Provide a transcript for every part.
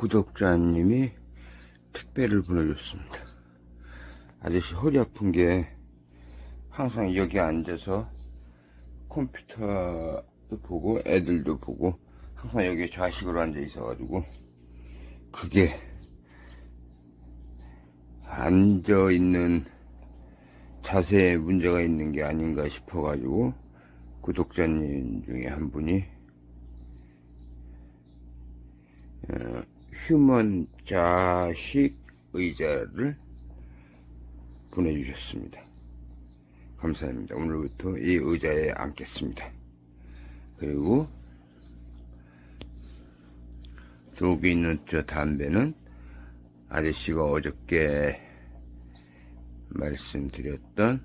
구독자님이 택배를 보내줬습니다. 아저씨 허리 아픈 게 항상 여기 앉아서 컴퓨터도 보고 애들도 보고 항상 여기 좌식으로 앉아 있어가지고 그게 앉아 있는 자세에 문제가 있는 게 아닌가 싶어가지고 구독자님 중에 한 분이 휴먼 좌식 의자를 보내주셨습니다. 감사합니다. 오늘부터 이 의자에 앉겠습니다. 그리고 여기 있는 저 담배는 아저씨가 어저께 말씀드렸던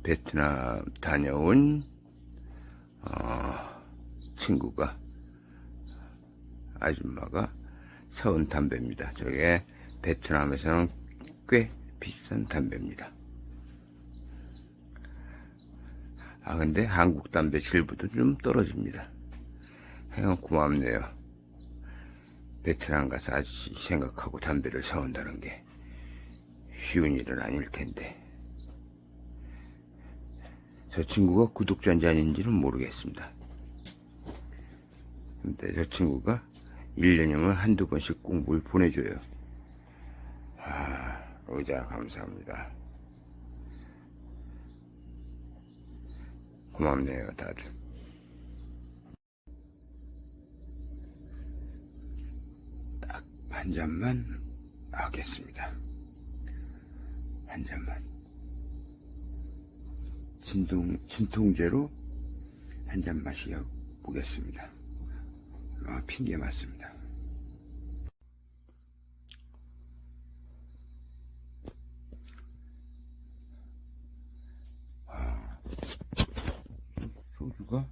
베트남 다녀온 친구가 아줌마가 사온 담배입니다. 저게 베트남에서는 꽤 비싼 담배입니다. 근데 한국 담배 질보다 좀 떨어집니다. 하여간 고맙네요. 베트남 가서 아저씨 생각하고 담배를 사온다는 게 쉬운 일은 아닐 텐데. 저 친구가 구독자인지 아닌지는 모르겠습니다. 근데 저 친구가 1년이면 한두 번씩 꼭 뭘 보내줘요. 의자 감사합니다. 고맙네요, 다들. 딱 한 잔만 하겠습니다. 한 잔만. 진통제로 한 잔 마시어 보겠습니다. 핑계 맞습니다. 소주가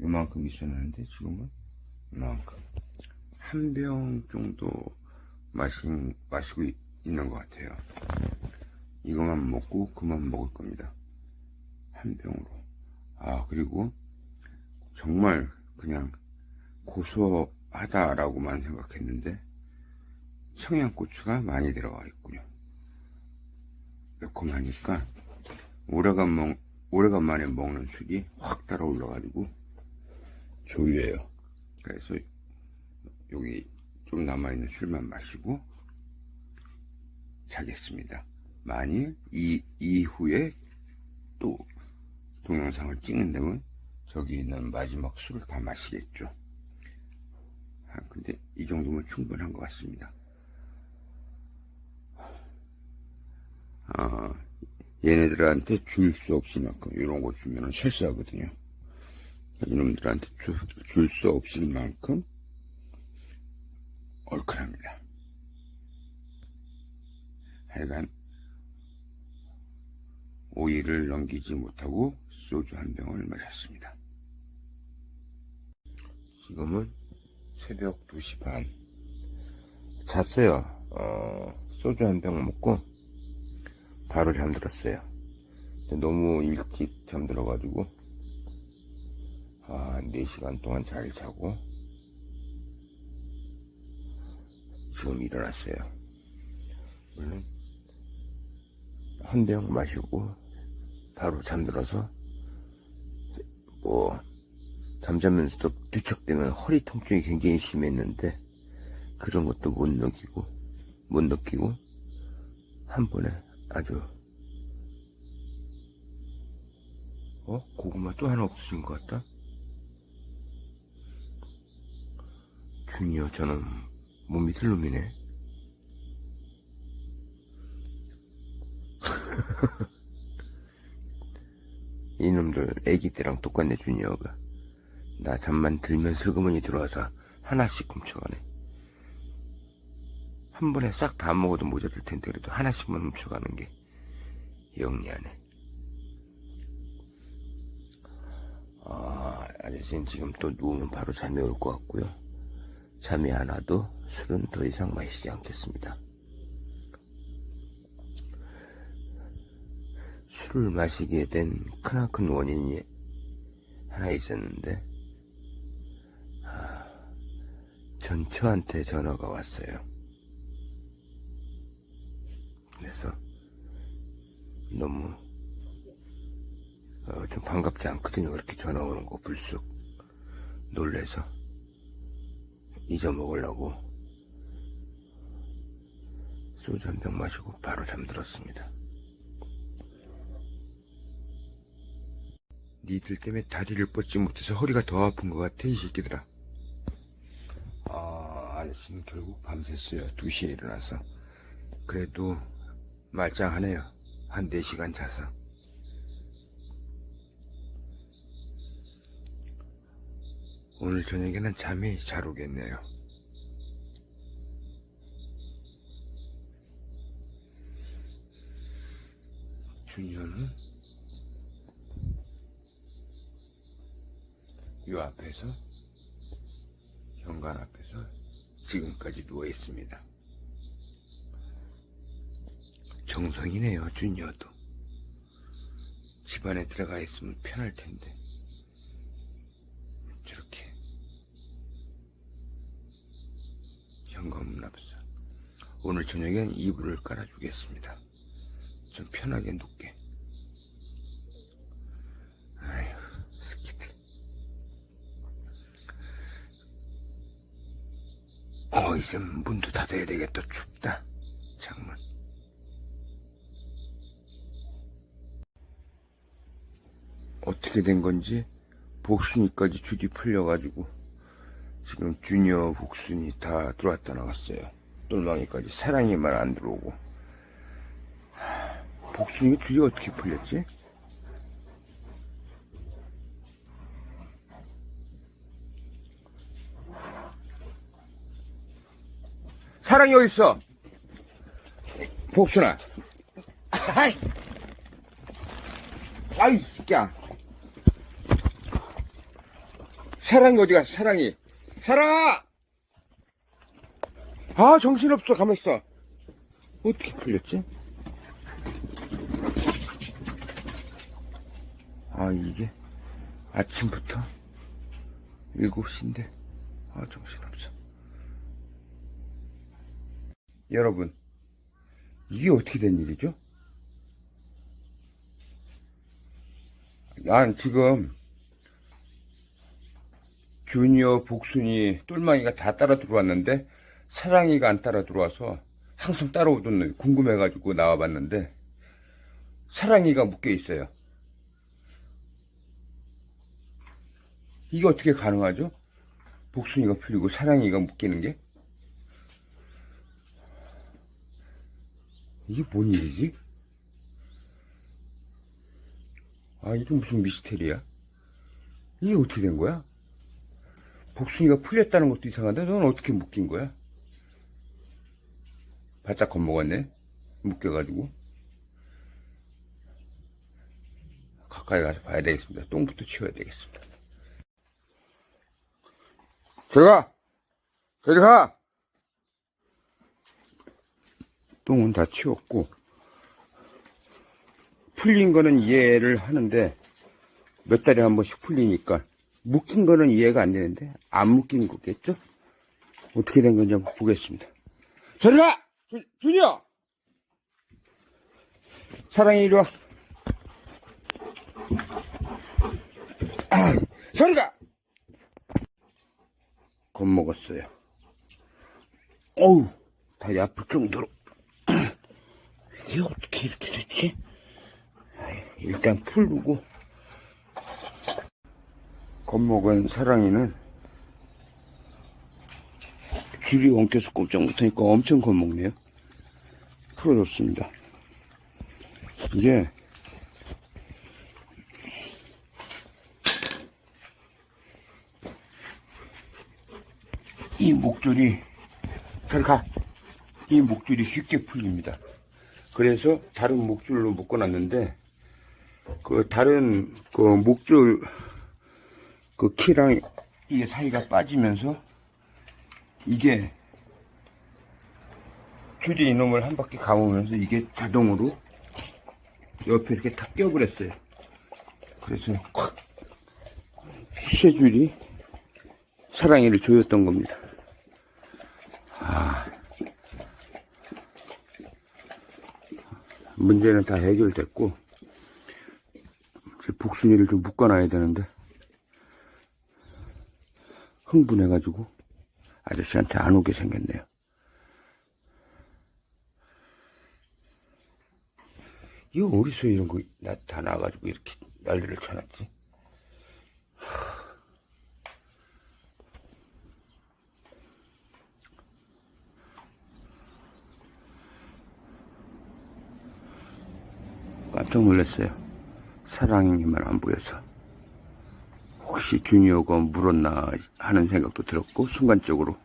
요만큼 있었는데 지금은 요만큼 한 병 정도 마시고 있는 것 같아요. 이거만 먹고 그만 먹을 겁니다. 한 병으로. 그리고 정말 그냥 고소하다라고만 생각했는데 청양고추가 많이 들어가 있군요. 매콤하니까 오래간만에 먹는 술이 확 달아올라가지고 졸려요. 그래서 여기 좀 남아있는 술만 마시고 자겠습니다. 만일 이후에 또 동영상을 찍는다면 저기 있는 마지막 술을 다 마시겠죠. 근데 이 정도면 충분한 것 같습니다. 얘네들한테 줄 수 없을 만큼 이런 거 주면 실수하거든요. 이놈들한테 줄 수 없을 만큼 얼큰합니다. 하여간 5일을 넘기지 못하고 소주 한 병을 마셨습니다. 지금은 새벽 2시 반. 잤어요. 소주 한 병 먹고 바로 잠들었어요. 너무 일찍 잠들어가지고 4시간 동안 잘 자고 지금 일어났어요. 물론 한 병 마시고 바로 잠들어서 잠자면서도 뒤척대면 허리 통증이 굉장히 심했는데 그런 것도 못 느끼고 한 번에 아주 고구마 또 하나 없어진 것 같다. 주니어 저는 못 믿을 놈이네. 이놈들 애기 때랑 똑같네. 주니어가 나 잠만 들면 슬그머니 들어와서 하나씩 훔쳐가네. 한 번에 싹 다 먹어도 모자랄 텐데 그래도 하나씩만 훔쳐가는 게 영리하네. 아저씨는 지금 또 누우면 바로 잠이 올 것 같고요. 잠이 안 와도 술은 더 이상 마시지 않겠습니다. 술을 마시게 된 크나큰 원인이 하나 있었는데 전 처한테 전화가 왔어요. 그래서 너무 좀 반갑지 않거든요. 그렇게 전화 오는 거 불쑥 놀래서 잊어먹으려고 소주 한 병 마시고 바로 잠들었습니다. 니들 때문에 다리를 뻗지 못해서 허리가 더 아픈 것 같아, 이 새끼들아. 아저씨는 결국 밤샜어요. 2시에 일어나서. 그래도 말짱하네요. 한 4시간 자서. 오늘 저녁에는 잠이 잘 오겠네요. 준현은 요 앞에서, 현관 앞에서 지금까지 누워있습니다. 정성이네요, 준이어도. 집안에 들어가 있으면 편할 텐데. 저렇게. 현관문 앞에서. 오늘 저녁엔 이불을 깔아주겠습니다. 좀 편하게 눕게. 아이고, 스키들. 이제 문도 닫아야 되겠다. 춥다. 창문. 어떻게 된 건지 복순이까지 줄이 풀려가지고 지금 주니어 복순이 다 들어왔다 나갔어요. 똘망이까지. 사랑이만 안 들어오고. 복순이 줄이 어떻게 풀렸지? 사랑이 어딨어? 복순아. 아이 새끼야. 사랑이 어디가? 사랑이. 사랑아! 정신없어. 가만있어. 어떻게 풀렸지? 이게 아침부터 7시인데 정신없어. 여러분, 이게 어떻게 된 일이죠? 난 지금 주니어, 복순이, 똘망이가 다 따라 들어왔는데 사랑이가 안 따라 들어와서 항상 따라오던 궁금해가지고 나와봤는데 사랑이가 묶여있어요. 이게 어떻게 가능하죠? 복순이가 풀리고 사랑이가 묶이는 게? 이게 뭔 일이지? 이게 무슨 미스테리야? 이게 어떻게 된 거야? 복순이가 풀렸다는 것도 이상한데 넌 어떻게 묶인 거야? 바짝 겁먹었네. 묶여가지고. 가까이 가서 봐야 되겠습니다. 똥부터 치워야 되겠습니다. 들어가! 저리 가! 똥은 다 치웠고, 풀린 거는 이해를 하는데 몇 달에 한 번씩 풀리니까 묶인 거는 이해가 안 되는데 안 묶인 거겠죠? 어떻게 된 건지 한번 보겠습니다. 저리 가! 준이야! 사랑이 이리 와. 저리 가! 겁먹었어요. 어우, 다리 아플 정도로. 이게 어떻게 이렇게 됐지? 일단 풀고. 겁먹은 사랑이는 줄이 엉켜서 꼼짝 못하니까 엄청 겁먹네요. 풀어줬습니다. 이게 이 목줄이 잘 가. 이 목줄이 쉽게 풀립니다. 그래서 다른 목줄로 묶어놨는데 그 다른 그 목줄 그 키랑 이게 사이가 빠지면서 이게 줄이 이놈을 한 바퀴 감으면서 이게 자동으로 옆에 이렇게 다 껴버렸어요. 그래서 콱 쇠줄이 사랑이를 조였던 겁니다. 문제는 다 해결됐고, 이제 복순이를 좀 묶어놔야 되는데, 흥분해가지고, 아저씨한테 안 오게 생겼네요. 이거 어디서 이런 거 다 나와가지고 이렇게 난리를 쳐놨지? 깜짝 놀랐어요. 사랑이만 안 보여서. 혹시 주니어가 물었나 하는 생각도 들었고, 순간적으로.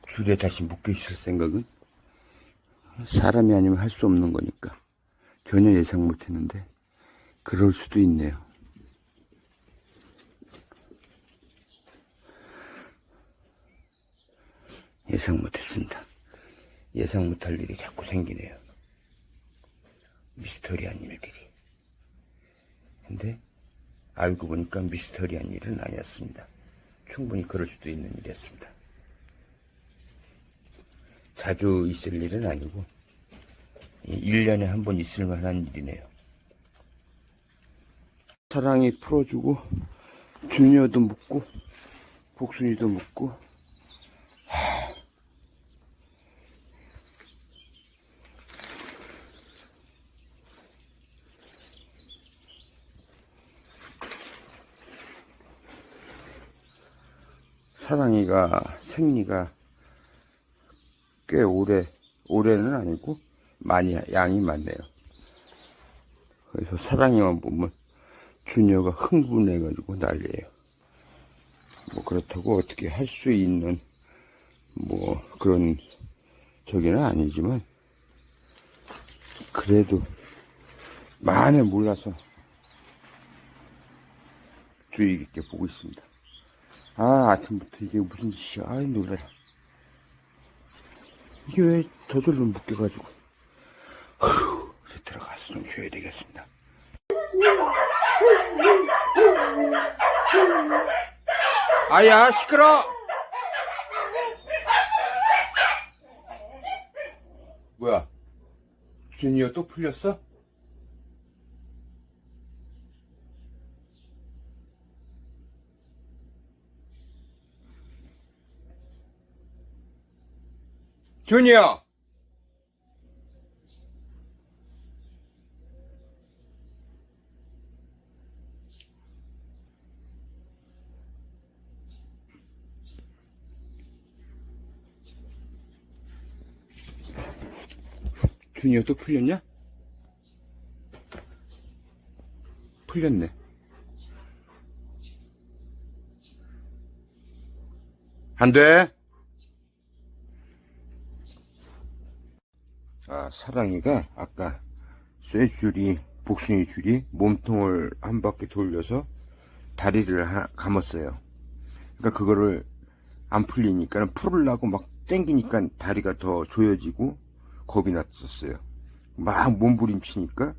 줄에 다시 묶여있을 생각은 사람이 아니면 할 수 없는 거니까 전혀 예상 못했는데 그럴 수도 있네요. 예상 못했습니다. 예상 못할 일이 자꾸 생기네요. 미스터리한 일들이. 근데 알고 보니까 미스터리한 일은 아니었습니다. 충분히 그럴 수도 있는 일이었습니다. 자주 있을 일은 아니고 1년에 한 번 있을 만한 일이네요. 사랑이 풀어주고 주니어도 묻고 복순이도 묻고 사랑이가 생리가 꽤 올해는 아니고 많이 양이 많네요. 그래서 사랑이만 보면 주니어가 흥분해가지고 난리예요. 뭐 그렇다고 어떻게 할 수 있는 뭐 그런 저기는 아니지만 그래도 마음에 몰라서 주의 깊게 보고 있습니다. 아침부터 이게 무슨 짓이야. 놀라라. 이게 왜 저절로 묶여가지고. 이제 들어가서 좀 쉬어야 되겠습니다. 아야, 시끄러! 뭐야? 주니어 또 풀렸어? 주니어! 주니어 또 풀렸냐? 풀렸네. 안 돼! 사랑이가 아까 쇠줄이, 복숭이 줄이 몸통을 한 바퀴 돌려서 다리를 하나 감았어요. 그러니까 그거를 안 풀리니까 풀으려고 막 당기니까 다리가 더 조여지고 겁이 났었어요. 막 몸부림치니까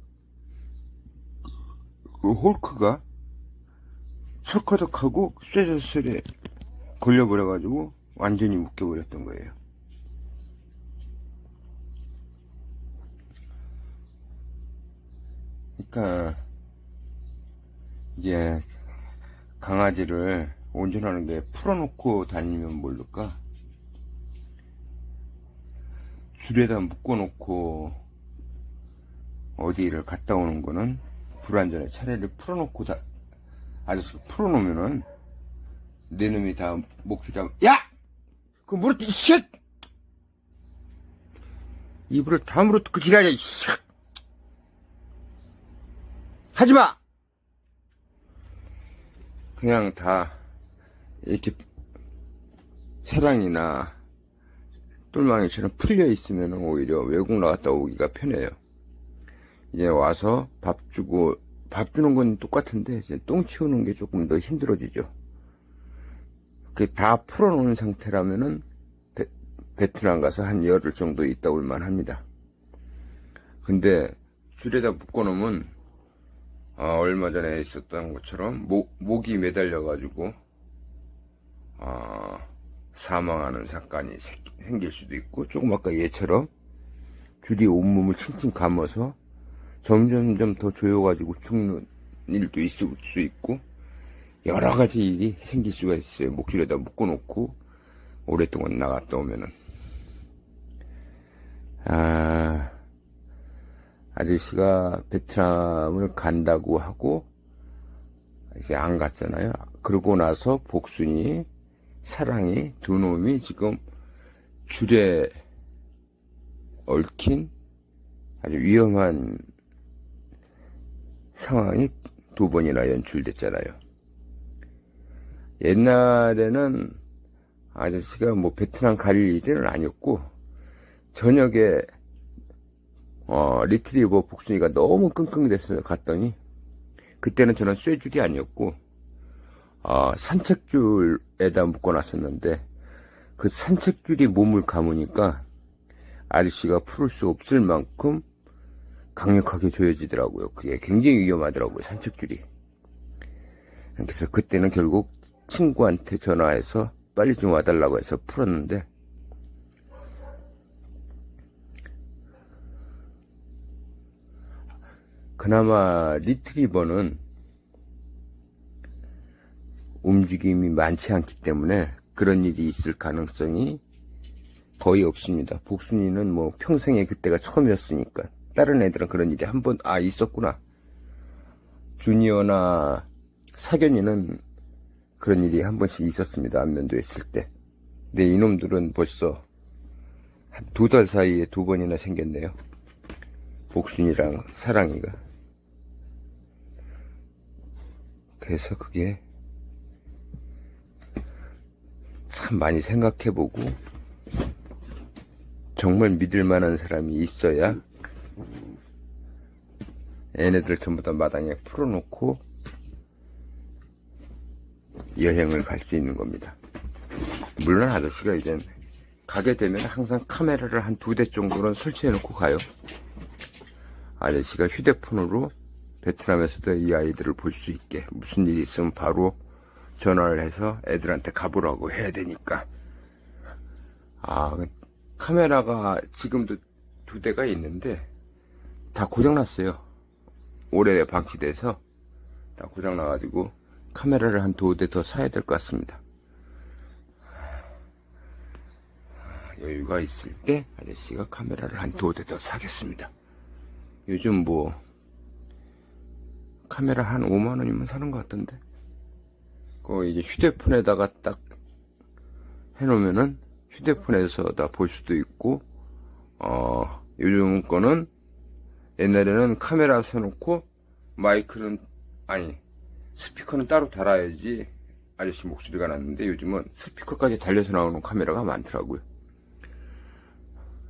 그 홀크가 철커덕하고 쇠자설에 걸려버려가지고 완전히 묶여버렸던 거예요. 그러니까 이제 강아지를 온전하는 게 풀어놓고 다니면 모를까? 줄에다 묶어놓고 어디를 갔다 오는 거는 불안전해. 차라리 풀어놓고 아저씨가 풀어놓으면은 내 놈이 다 목줄 잡아. 야! 그 물어뜯기 쉣! 이불을 다 물어뜯고 지랄이야. 샥! 하지마! 그냥 다 이렇게 사랑이나 똘망이처럼 풀려 있으면 오히려 외국 나갔다 오기가 편해요. 이제 와서 밥 주고, 밥 주는 건 똑같은데 이제 똥 치우는 게 조금 더 힘들어지죠. 그 다 풀어놓은 상태라면은 베트남 가서 한 열흘 정도 있다 올만 합니다. 근데 줄에다 묶어놓으면 얼마 전에 있었던 것처럼 목이 매달려가지고 사망하는 사건이 생길 수도 있고, 조금 아까 얘처럼 줄이 온몸을 칭칭 감아서 점점점 더 조여가지고 죽는 일도 있을 수 있고, 여러 가지 일이 생길 수가 있어요. 목줄에다 묶어놓고 오랫동안 나갔다 오면은. 아저씨가 베트남을 간다고 하고 이제 안 갔잖아요. 그러고 나서 복순이, 사랑이 두 놈이 지금 줄에 얽힌 아주 위험한 상황이 두 번이나 연출됐잖아요. 옛날에는 아저씨가 뭐 베트남 갈 일은 아니었고, 저녁에 리트리버 복순이가 너무 끙끙대서 갔더니, 그때는 저는 쇠줄이 아니었고 산책줄에다 묶어놨었는데, 그 산책줄이 몸을 감으니까 아저씨가 풀을 수 없을 만큼 강력하게 조여지더라고요. 그게 굉장히 위험하더라고요, 산책줄이. 그래서 그때는 결국 친구한테 전화해서 빨리 좀 와달라고 해서 풀었는데, 그나마 리트리버는 움직임이 많지 않기 때문에 그런 일이 있을 가능성이 거의 없습니다. 복순이는 뭐 평생에 그때가 처음이었으니까. 다른 애들은 그런 일이 한 번 있었구나. 주니어나 사견이는 그런 일이 한 번씩 있었습니다. 안면도에 있을 때. 근데 이놈들은 벌써 한 2달 사이에 2번이나 생겼네요. 복순이랑 사랑이가. 그래서 그게 참 많이 생각해보고, 정말 믿을 만한 사람이 있어야 얘네들 전부 다 마당에 풀어놓고 여행을 갈 수 있는 겁니다. 물론 아저씨가 이제 가게 되면 항상 카메라를 한 2대 정도는 설치해놓고 가요. 아저씨가 휴대폰으로 베트남에서도 이 아이들을 볼 수 있게, 무슨 일이 있으면 바로 전화를 해서 애들한테 가보라고 해야 되니까. 카메라가 지금도 2대가 있는데 다 고장났어요. 오래 방치돼서 다 고장나가지고 카메라를 한 2대 더 사야 될 것 같습니다. 여유가 있을 때 아저씨가 카메라를 한 2대 더 사겠습니다. 요즘 뭐 카메라 한 5만원이면 사는 것 같던데, 그거 이제 휴대폰에다가 딱 해놓으면은 휴대폰에서 다 볼 수도 있고, 요즘 거는 옛날에는 카메라 세놓고 마이크는, 스피커는 따로 달아야지 아저씨 목소리가 났는데, 요즘은 스피커까지 달려서 나오는 카메라가 많더라고요.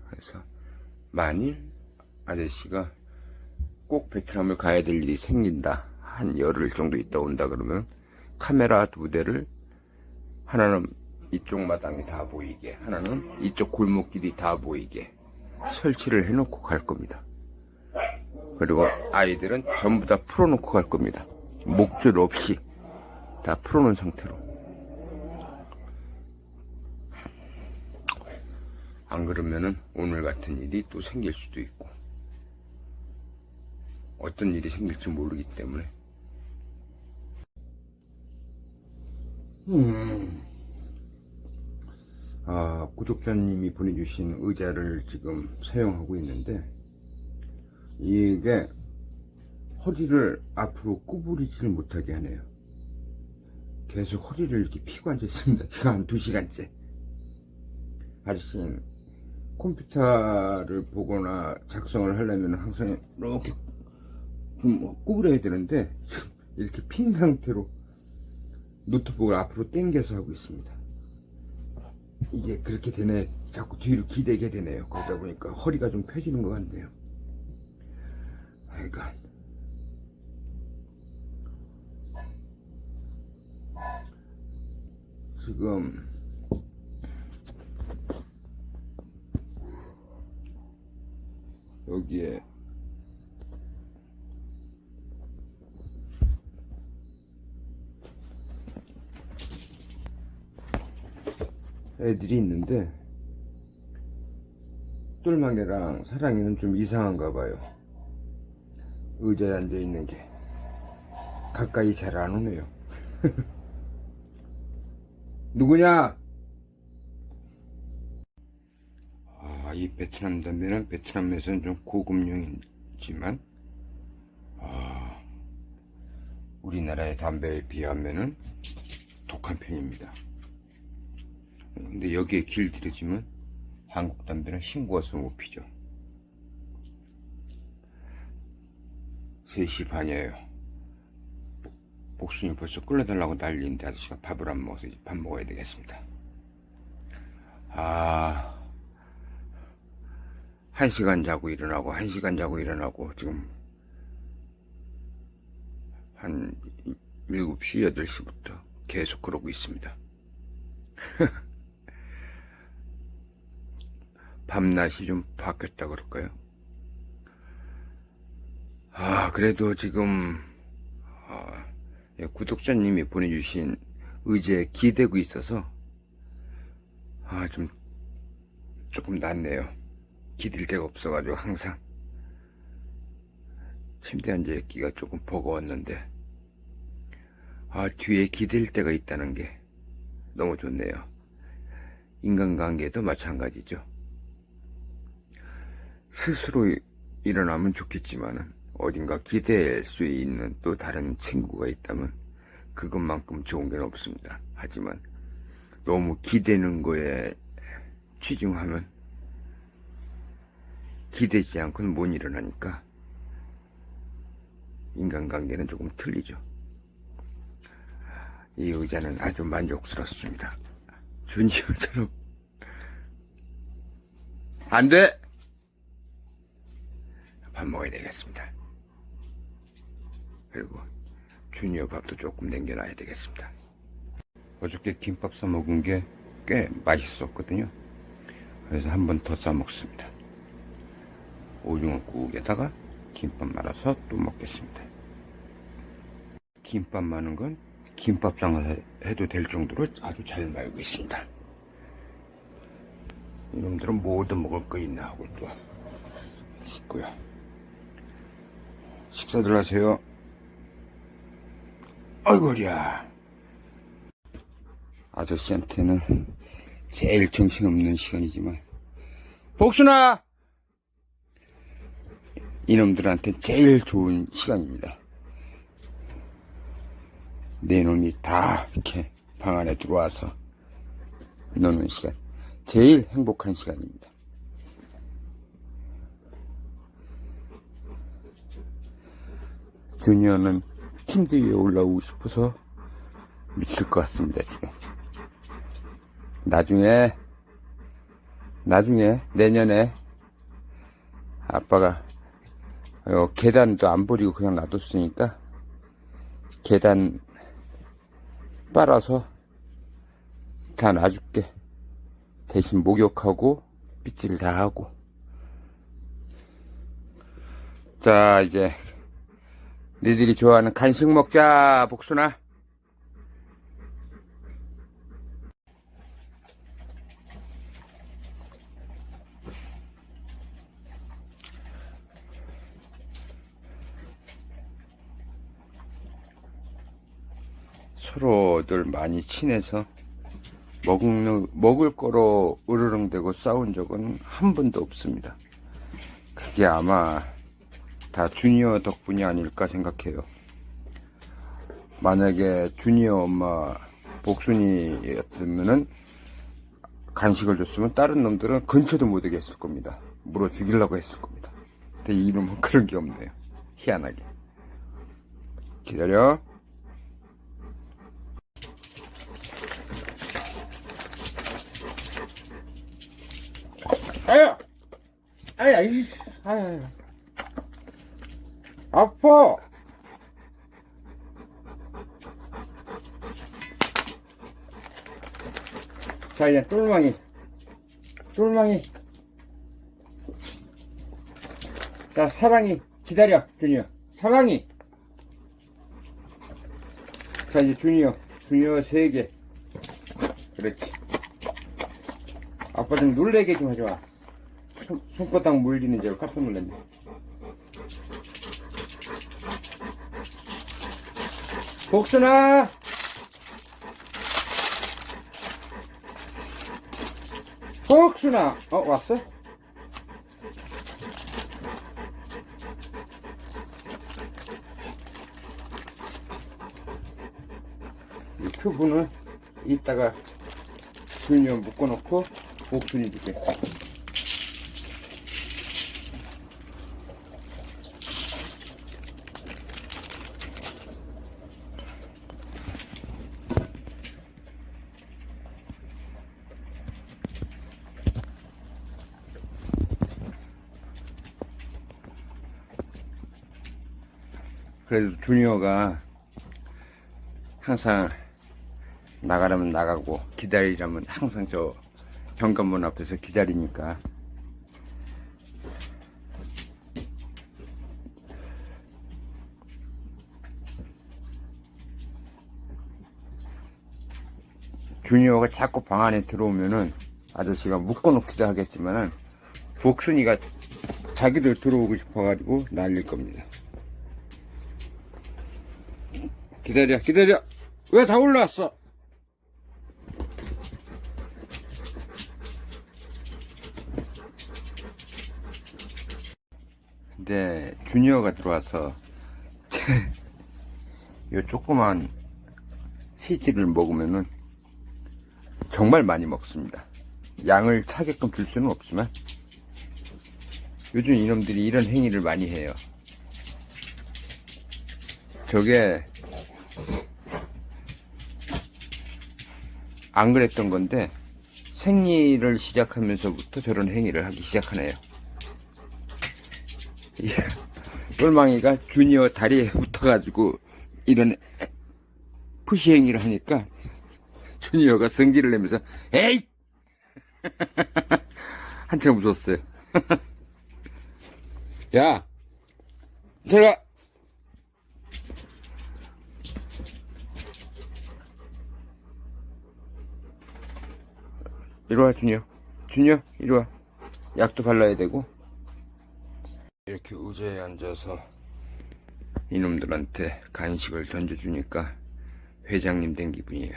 그래서 만일 아저씨가 꼭 베트남을 가야 될 일이 생긴다, 한 열흘 정도 있다 온다 그러면 카메라 2대를, 하나는 이쪽 마당이 다 보이게, 하나는 이쪽 골목길이 다 보이게 설치를 해놓고 갈 겁니다. 그리고 아이들은 전부 다 풀어놓고 갈 겁니다. 목줄 없이 다 풀어놓은 상태로. 안 그러면은 오늘 같은 일이 또 생길 수도 있고, 어떤 일이 생길지 모르기 때문에. 구독자님이 보내주신 의자를 지금 사용하고 있는데, 이게 허리를 앞으로 구부리지를 못하게 하네요. 계속 허리를 이렇게 피고 앉아 있습니다. 지금 한 2시간째. 아저씨는 컴퓨터를 보거나 작성을 하려면 항상 이렇게 좀 구부려야 되는데, 이렇게 핀 상태로 노트북을 앞으로 당겨서 하고 있습니다. 이게 그렇게 되네. 자꾸 뒤로 기대게 되네요. 그러다 보니까 허리가 좀 펴지는 것 같네요. 그러니까 지금 여기에 애들이 있는데 똘망이랑 사랑이는 좀 이상한가 봐요. 의자에 앉아 있는 게 가까이 잘 안 오네요. 누구냐? 이 베트남 담배는 베트남에서는 좀 고급용이지만 우리나라의 담배에 비하면은 독한 편입니다. 근데 여기에 길들여지면 한국 담배는 싱거워서 못 피죠. 3시 반이에요. 복순이 벌써 끌려달라고 난리인데 아저씨가 밥을 안 먹어서 이제 밥 먹어야 되겠습니다. 1시간 자고 일어나고 1시간 자고 일어나고 지금 한 7시 8시부터 계속 그러고 있습니다. 밤낮이 좀 바뀌었다 그럴까요? 그래도 지금 구독자님이 보내주신 의제에 기대고 있어서 조금 낫네요. 기댈 데가 없어가지고 항상 침대에 앉아 있기가 조금 버거웠는데 뒤에 기댈 데가 있다는 게 너무 좋네요. 인간관계도 마찬가지죠. 스스로 일어나면 좋겠지만 어딘가 기댈 수 있는 또 다른 친구가 있다면 그것만큼 좋은 게 없습니다. 하지만 너무 기대는 거에 치중하면 기대지 않고는 못 일어나니까 인간관계는 조금 틀리죠. 이 의자는 아주 만족스럽습니다. 주니어처럼 안 돼! 밥 먹어야 되겠습니다. 그리고 주니어 밥도 조금 남겨놔야 되겠습니다. 어저께 김밥 싸 먹은 게 꽤 맛있었거든요. 그래서 한 번 더 싸 먹습니다. 오징어국에다가 김밥 말아서 또 먹겠습니다. 김밥 마는 건 김밥 장사 해도 될 정도로 아주 잘 말고 있습니다. 이놈들은 뭐든 먹을 거 있나 하고 또 있고요. 식사들 하세요. 아이고야. 아저씨한테는 제일 정신없는 시간이지만 복순아! 이놈들한테 제일 좋은 시간입니다. 네 놈이 다 이렇게 방 안에 들어와서 노는 시간, 제일 행복한 시간입니다. 주니어는 침대 위에 올라오고 싶어서 미칠 것 같습니다. 지금 나중에 내년에 아빠가 계단도 안 버리고 그냥 놔뒀으니까 계단 빨아서 다 놔줄게. 대신 목욕하고 빗질 다 하고. 자, 이제 너희들이 좋아하는 간식 먹자, 복순아. 서로들 많이 친해서 먹을 거로 으르렁대고 싸운 적은 한 번도 없습니다. 그게 아마 다 주니어 덕분이 아닐까 생각해요. 만약에 주니어 엄마 복순이였으면은 간식을 줬으면 다른 놈들은 근처도 못 오게 했을 겁니다. 물어 죽이려고 했을 겁니다. 근데 이놈은 그런 게 없네요. 희한하게. 기다려. 아유, 아파. 자, 이제 똘망이. 자, 사랑이 기다려, 주니어. 사랑이. 자, 이제 주니어 3개. 그렇지. 아빠 좀 놀래게 좀 하지 마. 손바닥 물리는 줄 깜짝 놀랐네. 복순아! 복순아! 왔어? 이 큐브는 이따가 준이어 묶어놓고 복순이 줄게. 그래도 주니어가 항상 나가라면 나가고 기다리라면 항상 저 현관문 앞에서 기다리니까 주니어가 자꾸 방 안에 들어오면은 아저씨가 묶어놓기도 하겠지만은 복순이가 자기도 들어오고 싶어가지고 난릴 겁니다. 기다려. 왜 다 올라왔어? 근데 주니어가 들어와서 이 조그만 치즈를 먹으면은 정말 많이 먹습니다. 양을 차게끔 줄 수는 없지만 요즘 이놈들이 이런 행위를 많이 해요. 저게 안 그랬던 건데 생리를 시작하면서부터 저런 행위를 하기 시작하네요. 똘망이가 주니어 다리에 붙어가지고 이런 푸시 행위를 하니까 주니어가 성질을 내면서 에이! 한참 웃었어요. 야! 들어가! 이리와 주니어 이리와. 약도 발라야 되고. 이렇게 의자에 앉아서 이놈들한테 간식을 던져주니까 회장님 된 기분이에요.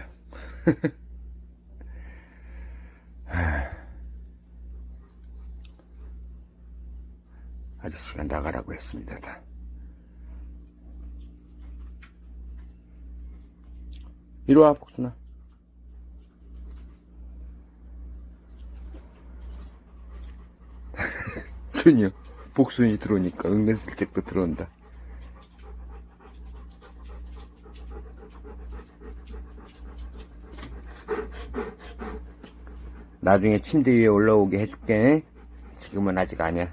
아저씨가 나가라고 했습니다. 다. 이리와 복순아. 준이요. 복순이 들어오니까 은근슬쩍 또 들어온다. 나중에 침대 위에 올라오게 해줄게. 지금은 아직 아니야.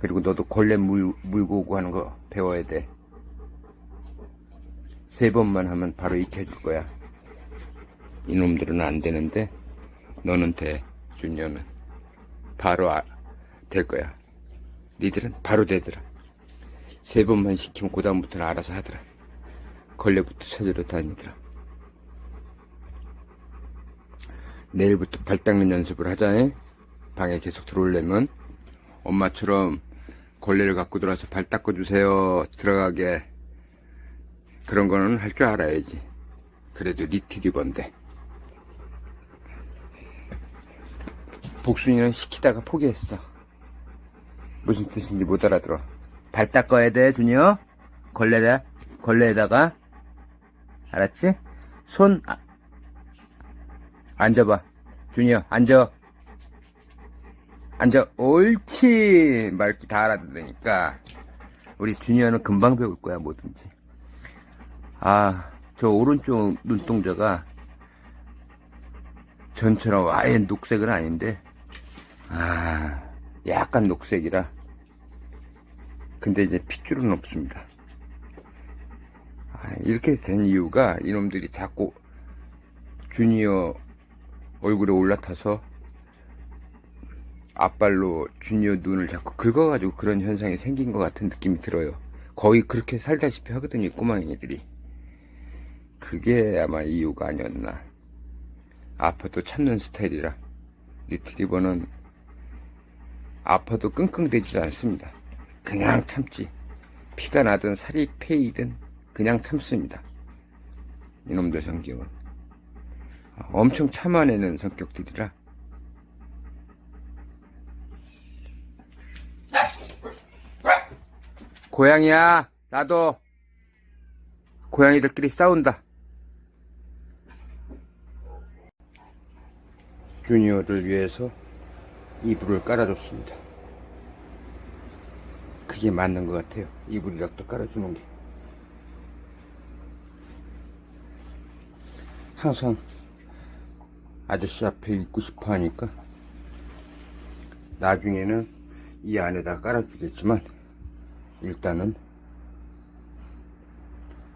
그리고 너도 걸레 물고 오고 하는 거 배워야 돼. 3번만 하면 바로 익혀줄 거야. 이놈들은 안 되는데 너는 돼. 준이는 바로 될 거야. 니들은 바로 되더라. 3번만 시키면 그 다음부터는 알아서 하더라. 걸레부터 찾으러 다니더라. 내일부터 발 닦는 연습을 하자. 방에 계속 들어오려면 엄마처럼 걸레를 갖고 들어와서 발 닦아주세요 들어가게, 그런 거는 할 줄 알아야지. 그래도 리트리버인데. 복순이는 시키다가 포기했어. 무슨 뜻인지 못 알아들어. 발 닦아야 돼 준이요. 걸레에다가 알았지? 손 앉아봐. 준이요 앉아. 옳지. 말도 다 알아듣으니까 우리 준이어는 금방 배울 거야 뭐든지. 저 오른쪽 눈동자가 전처럼 아예 녹색은 아닌데 약간 녹색이라. 근데 이제 핏줄은 없습니다. 이렇게 된 이유가 이놈들이 자꾸 주니어 얼굴에 올라타서 앞발로 주니어 눈을 자꾸 긁어가지고 그런 현상이 생긴 것 같은 느낌이 들어요. 거의 그렇게 살다시피 하거든요, 꼬맹이들이. 그게 아마 이유가 아니었나. 아파도 참는 스타일이라 리트리버는 아파도 끙끙대지 않습니다. 그냥 참지. 피가 나든 살이 패이든 그냥 참습니다. 이놈들 성격은 엄청 참아내는 성격들이라. 고양이야, 나도. 고양이들끼리 싸운다. 주니어를 위해서 이불을 깔아줬습니다. 그게 맞는 것 같아요. 이불이라도 깔아주는 게. 항상 아저씨 앞에 있고 싶어 하니까 나중에는 이 안에다 깔아주겠지만 일단은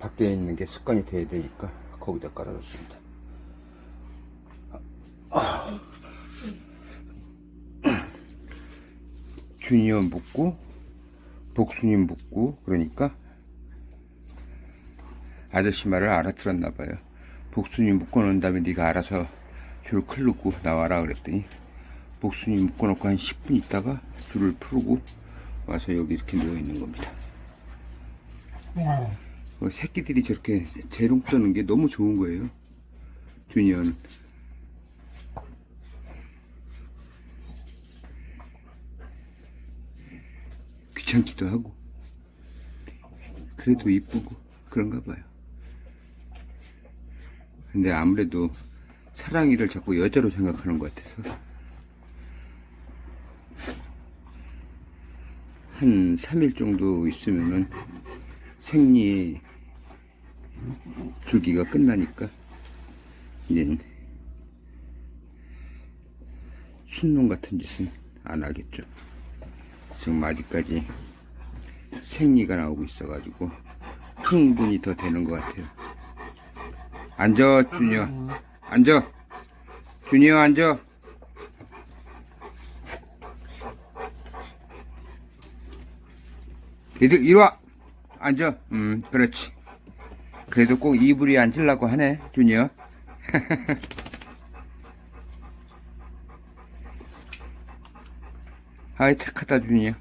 밖에 있는 게 습관이 돼야 되니까 거기다 깔아줬습니다. 주니어 묻고 복순이 묻고 그러니까 아저씨 말을 알아들었나봐요. 복순이 묶어놓은 다음에 네가 알아서 줄 클르고 나와라 그랬더니 복순이 묶어놓고 한 10분 있다가 줄을 풀고 와서 여기 이렇게 누워있는 겁니다. 새끼들이 저렇게 재롱 떠는 게 너무 좋은 거예요. 주니어는. 귀찮기도 하고 그래도 이쁘고 그런가 봐요. 근데 아무래도 사랑이를 자꾸 여자로 생각하는 것 같아서 한 3일 정도 있으면은 생리 주기가 끝나니까 이제 순놈 같은 짓은 안 하겠죠. 지금 아직까지 생리가 나오고 있어가지고 흥분이 더 되는 것 같아요. 앉아, 주니어. 앉아. 주니어, 앉아. 이리 와. 앉아. 그렇지. 그래도 꼭 이불이 앉으려고 하네, 주니어. 아이, 착하다, 주니어.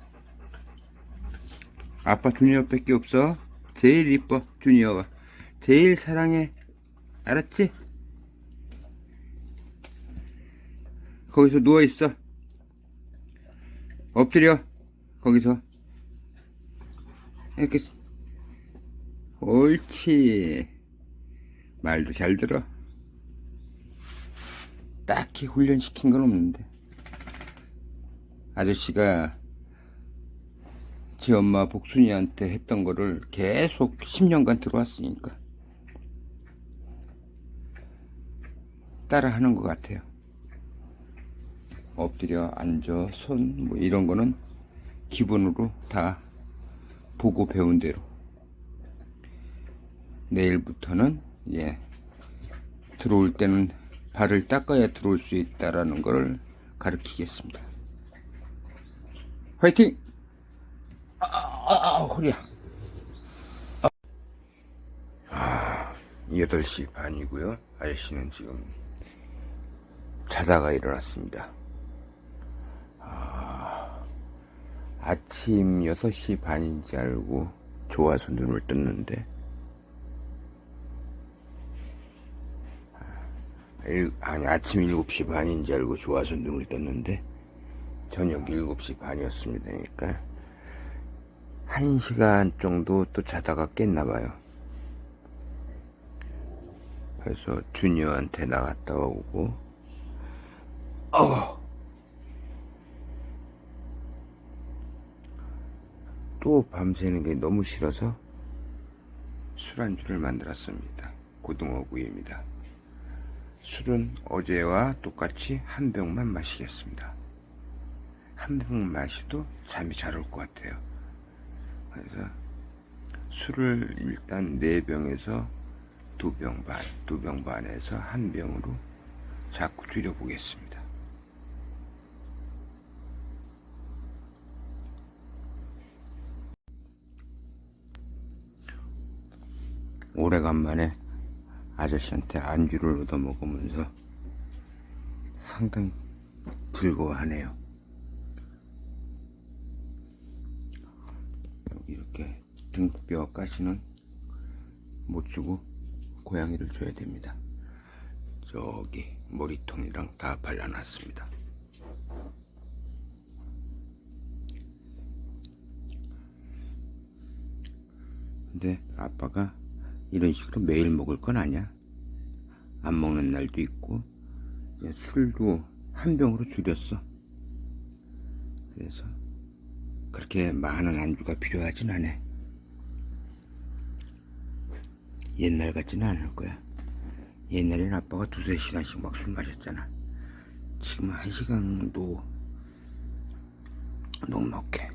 아빠 주니어 밖에 없어. 제일 이뻐, 주니어가. 제일 사랑해. 알았지? 거기서 누워있어. 엎드려. 거기서. 이렇게. 옳지. 말도 잘 들어. 딱히 훈련시킨 건 없는데. 아저씨가 지 엄마 복순이한테 했던 거를 계속 10년간 들어왔으니까 따라 하는 것 같아요. 엎드려, 앉아, 손, 뭐 이런 거는 기본으로 다 보고 배운 대로. 내일부터는, 들어올 때는 발을 닦아야 들어올 수 있다라는 걸 가르치겠습니다. 화이팅! 허리야. 8시 반이고요. 아저씨는 지금 자다가 일어났습니다. 아침 6시 반인지 알고 좋아서 눈을 떴는데 아침 7시 반인지 알고 좋아서 눈을 떴는데 저녁 7시 반이었습니다. 그러니까 1시간 정도 또 자다가 깼나봐요. 그래서 주니어한테 나갔다 오고 또 밤새는 게 너무 싫어서 술안주를 만들었습니다. 고등어구이입니다. 술은 어제와 똑같이 한 병만 마시겠습니다. 한 병 마셔도 잠이 잘 올 것 같아요. 그래서 술을 일단 4병에서 2병 반, 2병 반에서 1병으로 자꾸 줄여보겠습니다. 오래간만에 아저씨한테 안주를 얻어먹으면서 상당히 즐거워하네요. 여기 이렇게 등뼈 가시는 못 주고 고양이를 줘야 됩니다. 저기 머리통이랑 다 발라놨습니다. 근데 아빠가 이런 식으로 매일 먹을 건 아니야. 안 먹는 날도 있고, 이제 술도 한 병으로 줄였어. 그래서 그렇게 많은 안주가 필요하진 않아. 옛날 같지는 않을 거야. 옛날엔 아빠가 두세 시간씩 막 술 마셨잖아. 지금 1시간도 넉넉해.